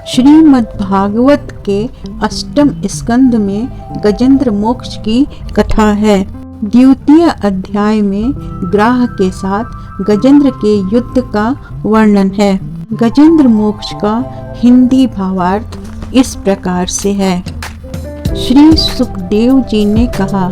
श्रीमद्भागवत के अष्टम स्कंद में गजेंद्र मोक्ष की कथा है। द्वितीय अध्याय में ग्राह के साथ गजेंद्र के युद्ध का वर्णन है। गजेंद्र मोक्ष का हिंदी भावार्थ इस प्रकार से है। श्री सुखदेव जी ने कहा,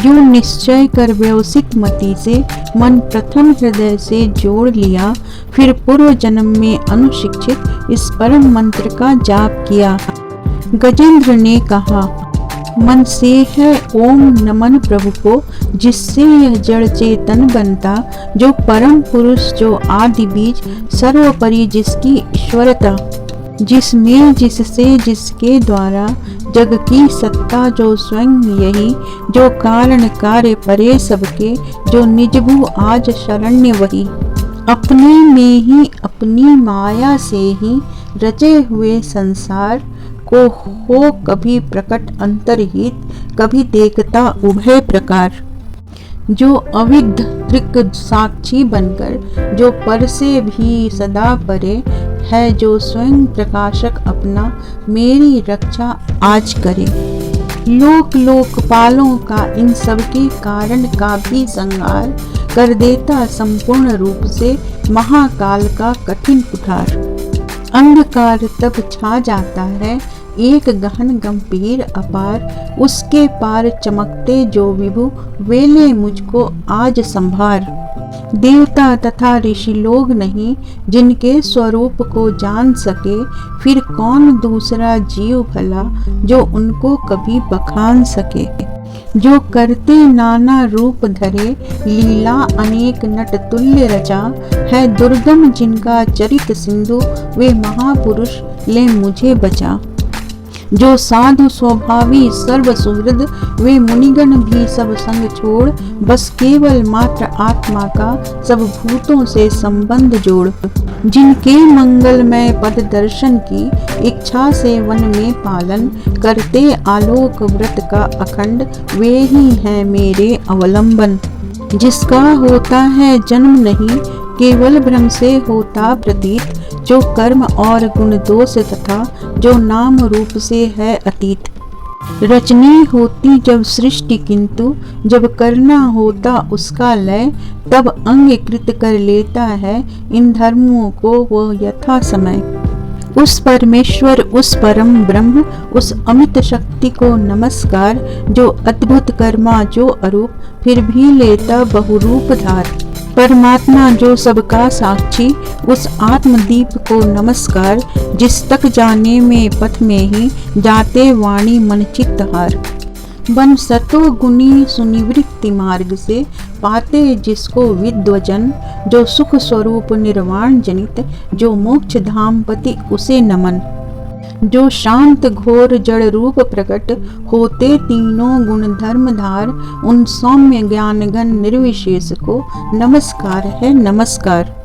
यो निश्चय कर व्यवसित मति से मन प्रथम हृदय से जोड़ लिया, फिर पूर्व जन्म में अनुशिक्षित इस परम मंत्र का जाप किया। गजेंद्र ने कहा, मन से है ओम नमन प्रभु को, जिससे यह जड़ चेतन बनता, जो परम पुरुष, जो आदि बीज, सर्वोपरि जिसकी ईश्वरता, जिसमें जिससे जिसके द्वारा जग की सत्ता, जो स्वयं यही, जो कारण कार्य परे सबके, जो निजभू आज शरण्य वही, अपने में ही अपनी माया से ही रचे हुए संसार को हो कभी प्रकट अंतर्हित, कभी देखता उभय प्रकार, जो अविद्ध दृक् साक्षी बनकर, जो पर से भी सदा परे है, जो स्वयं प्रकाशक अपना मेरी रक्षा आज करे। लोक लोकपालों का इन सबके कारण का भी संहार कर देता संपूर्ण रूप से महाकाल का कठिन कुठार। अंधकार तब छा जाता है एक गहन गंभीर अपार, उसके पार चमकते जो विभु, वेले मुझको आज संभार। देवता तथा ऋषि लोग नहीं जिनके स्वरूप को जान सके, फिर कौन दूसरा जीव भला जो उनको कभी बखान सके। जो करते नाना रूप धरे, लीला अनेक नट तुल्य रचा, है दुर्गम जिनका चरित सिंधु, वे महापुरुष ले मुझे बचा। जो साधु स्वभावी सर्व सुहृद, वे मुनिगण भी सब संग छोड़, बस केवल मात्र आत्मा का सब भूतों से संबंध जोड़। जिनके मंगलमय पद दर्शन की इच्छा से वन में पालन, करते आलोक व्रत का अखंड, वे ही हैं मेरे अवलंबन। जिसका होता है जन्म नहीं, केवल भ्रम से होता प्रतीत, जो कर्म और गुण दोष तथा जो नाम रूप से है अतीत। रचनी होती जब सृष्टि, किंतु जब करना होता उसका लय, तब अंगीकृत कर लेता है इन धर्मों को वो यथा समय। उस परमेश्वर, उस परम ब्रह्म, उस अमित शक्ति को नमस्कार, जो अद्भुत कर्मा, जो अरूप, फिर भी लेता बहुरूप धार। परमात्मा जो सबका साक्षी, उस आत्मदीप को नमस्कार, जिस तक जाने में पथ में ही जाते वाणी मन चित्त हार। बन सतो गुनी सुनिवृत्ति मार्ग से, पाते जिसको विद्वजन, जो सुख स्वरूप निर्वाण जनित, जो मोक्ष धाम पति उसे नमन। जो शांत घोर जड़ रूप प्रकट, होते तीनों गुण धर्म धार, उन सौम्य ज्ञान घन निर्विशेष को नमस्कार है नमस्कार।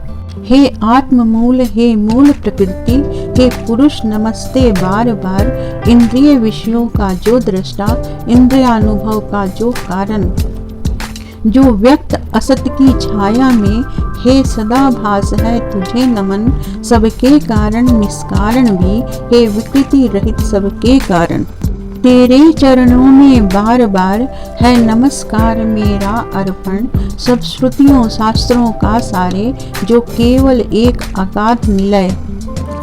हे आत्ममूल, हे मूल प्रकृति, हे पुरुष नमस्ते बार बार। इंद्रिय विषयों का जो दृष्टा, इंद्रियानुभव का जो कारण, जो व्यक्त असत की छाया में, हे सदा भास है तुझे नमन। सबके कारण निष्कारण भी, हे विकृति रहित सबके कारण। तेरे चरणों में बार बार है नमस्कार मेरा अर्पण। सब श्रुतियों शास्त्रों का सारे, जो केवल एक अगाध निलय।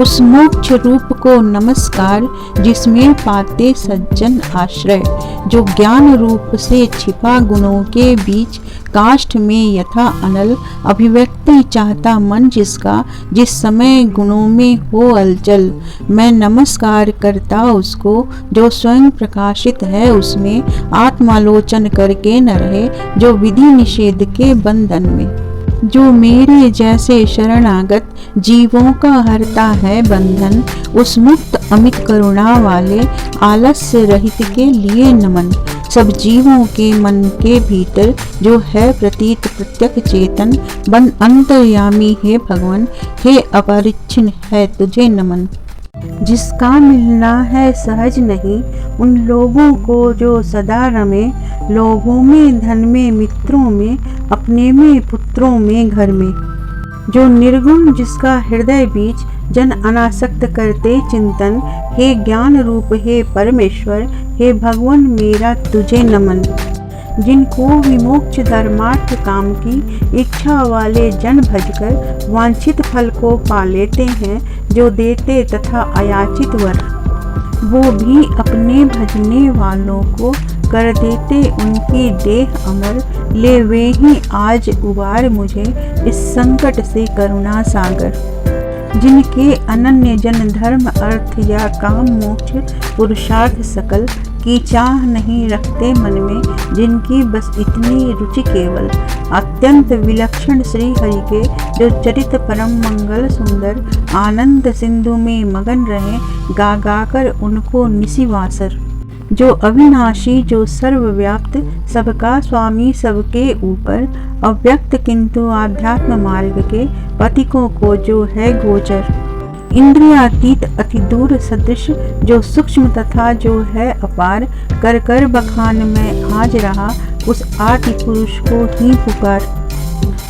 उस मोक्ष रूप को नमस्कार, जिसमें पाते सज्जन आश्रय। जो ज्ञान रूप से छिपा गुणों के बीच, काष्ठ में यथा अनल, अभिव्यक्ति चाहता मन जिसका, जिस समय गुणों में हो अलचल। मैं नमस्कार करता उसको, जो स्वयं प्रकाशित है उसमें, आत्मालोचन करके न रहे, जो विधि निषेध के बंधन में। जो मेरे जैसे शरणागत जीवों का हरता है बंधन, उस मुक्त अमित करुणा वाले आलस्य रहित के लिए नमन। सब जीवों के मन के भीतर जो है प्रतीत प्रत्यक चेतन, बन अंतर्यामी है भगवान, हे अपरिच्छिन्न है तुझे नमन। जिसका मिलना है सहज नहीं, उन लोगों को जो सदा रमे, लोगों में धन में मित्रों में, अपने में पुत्रों में घर में। जो निर्गुण जिसका हृदय बीज जन अनासक्त करते चिंतन, हे ज्ञान रूप हे परमेश्वर, हे भगवान मेरा तुझे नमन। जिनको विमोक्ष धर्मार्थ काम की इच्छा वाले जन भजकर वांछित फल को पा लेते हैं, जो देते तथा अयाचित वर, वो भी अपने भजने वालों को कर देते उनकी देह अमर। ले वे ही आज उबार मुझे इस संकट से करुणा सागर। जिनके अनन्य जन धर्म अर्थ या काम मोक्ष पुरुषार्थ सकल की चाह नहीं रखते मन में, जिनकी बस इतनी रुचि केवल अत्यंत विलक्षण श्री हरि के, जो चरित परम मंगल सुंदर आनंद सिंधु में मगन रहे, गा गा कर उनको निशिवासर। जो अविनाशी, जो सर्वव्याप्त, सबका स्वामी, सबके ऊपर अव्यक्त किंतु आध्यात्म मार्ग के पथिकों को जो है गोचर। इंद्रियातीत अति दूर सदृश, जो सूक्ष्म तथा जो है अपार, कर कर बखान में आज रहा, उस आदि पुरुष को ही पुकार।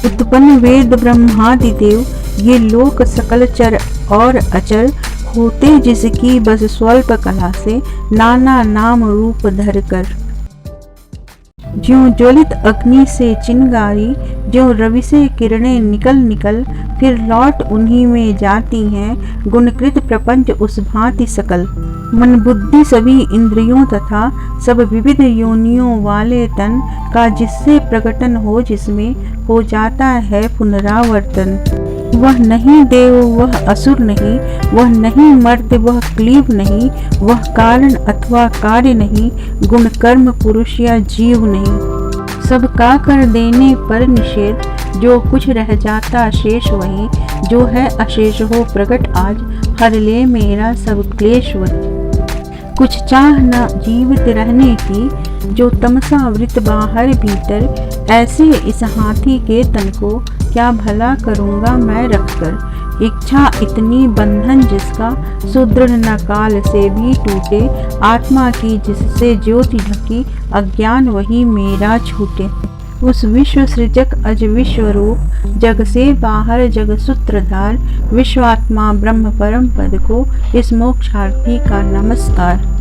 उत्पन्न वेद ब्रह्मादि देव, ये लोक सकल चर और अचर, होते जिसकी बस स्वल्प कला से नाना नाम रूप धर कर। ज्यों ज्वलित अग्नि से चिंगारी, ज्यों रवि से किरणें निकल निकल फिर लौट उन्हीं में जाती हैं, गुणकृत प्रपंच उस भांति सकल। मन बुद्धि सभी इंद्रियों तथा सब विविध योनियों वाले तन का जिससे प्रकटन हो, जिसमें हो जाता है पुनरावर्तन। वह नहीं देव, वह असुर नहीं, वह नहीं मर्द, वह क्लीब नहीं, वह कारण अथवा कार्य नहीं, गुण कर्म पुरुष या जीव नहीं। सबका कर देने पर निषेध, जो कुछ रह जाता शेष वही, जो है अशेष हो प्रकट आज, हर ले मेरा सब क्लेश वही। कुछ चाह न जीवित रहने की, जो तमसा वृत बाहर भीतर, ऐसे इस हाथी के तन को क्या भला करूँगा मैं रखकर। इच्छा इतनी बंधन जिसका, सुदृढ़ न काल से भी टूटे, आत्मा की जिससे ज्योति ढकी, अज्ञान वही मेरा छूटे। उस विश्व सृजक अज विश्व रूप, जग से बाहर जग सूत्रधार, विश्वात्मा ब्रह्म परम पद को इस मोक्षार्थी का नमस्कार।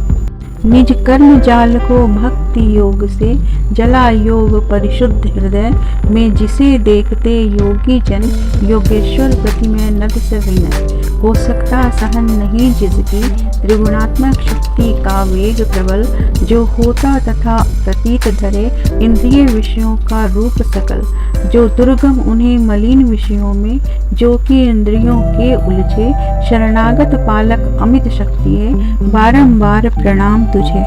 निज कर्म जाल को भक्ति योग से जला, योग परिशुद्ध हृदय में जिसे देखते योगी जन, योगेश्वर प्रति में नद से विनय। हो सकता सहन नहीं जिसकी त्रिगुणात्मक शक्ति का वेग प्रबल, जो होता तथा प्रतीत धरे इंद्रिय विषयों का रूप सकल, जो दुर्गम उन्हें मलिन विषयों में, जो कि इंद्रियों के उलझे, शरणागत पालक अमित शक्ति है, बारंबार प्रणाम तुझे।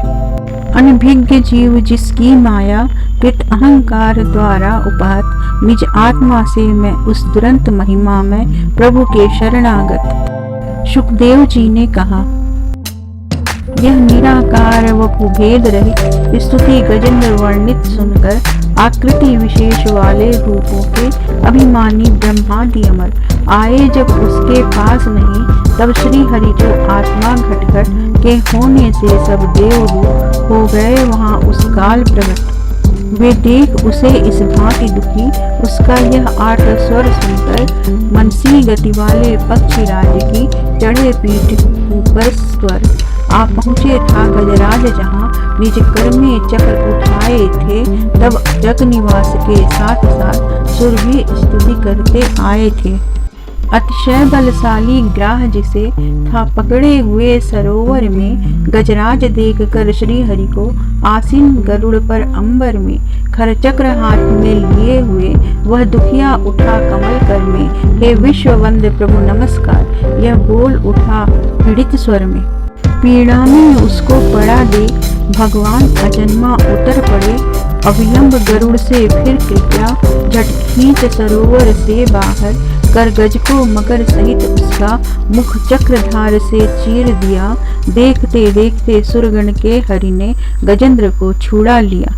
अनभिज्ञ जीव जिसकी माया कृत अहंकार द्वारा उपहत, निज आत्मा से मैं उस दुरंत महिमा में प्रभु के शरणागत। सुखदेव जी ने कहा, यह निराकार व कुभेद रहित स्तुति गजेंद्र वर्णित सुनकर, आकृति विशेष वाले रूपों के अभिमानी ब्रह्मादि अमर आए जब उसके पास नहीं, तब श्री हरि जो आत्मा घटघट के होने से सब देव रूप हो गए वहाँ उस काल प्रकट। वे देख उसे इस भांति दुखी, उसका यह आठ स्वर सुनकर, मनसी गति वाले पक्षी राज की चढ़े पीठ ऊपर स्वर। आप पहुँचे था गजराज जहाँ, निज कर में चक्र उठाए थे, तब जग निवास के साथ साथ सुर भी स्तुति करते आए थे। अतिशय बलशाली ग्राह जिसे था पकड़े हुए सरोवर में, गजराज देख कर श्री हरि को आसीन गरुड़ पर अंबर में, खरचक्र हाथ में लिए हुए वह दुखिया उठा कमल कर में, हे विश्ववंद प्रभु नमस्कार, यह बोल उठा पीड़ित स्वर में। पीड़ा में उसको पड़ा देख भगवान अजन्मा उतर पड़े, अविलंब गरुड़ से फिर कृपया झट खींच सरोवर से बाहर कर, गज को मकर सहित उसका मुख चक्रधार से चीर दिया। देखते देखते सुरगण के हरि ने गजेंद्र को छुड़ा लिया।